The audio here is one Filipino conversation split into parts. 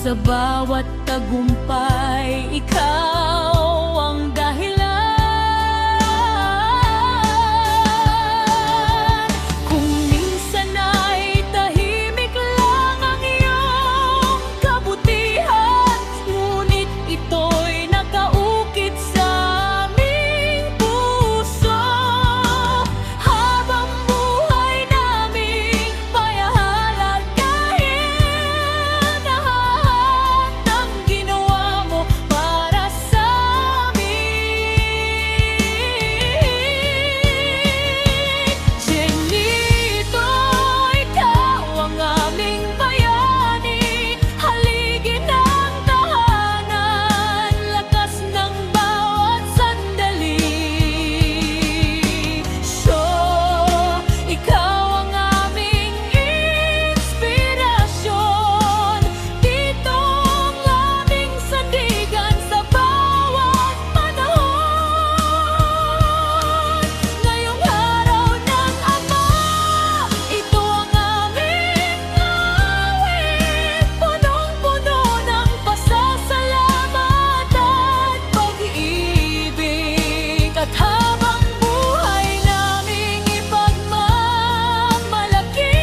Sa bawat tagumpay, ikaw ang dahilan. Kung minsan ay tahimik lang ang iyong kabutihan, ngunit ito'y nakaukit sa aming puso. Habang buhay naming payahalagayin lahat ng ginawa mo para sa amin. Chinito, ikaw ang aming bayani, haligi ng tahanan, lakas ng bawat sandali. So, ikaw ang aming inspirasyon, dito ang aming sandigan sa bawat panahon. Ngayong araw ng Ama, ito ang aming awit, punong-puno ng pasasalamat at pag-ibig. At habang buhay naming ipagmamalaki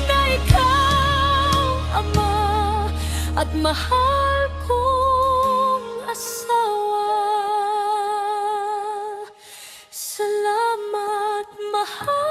na ikaw, Ama, at mahal kong asawa. Salamat, mahal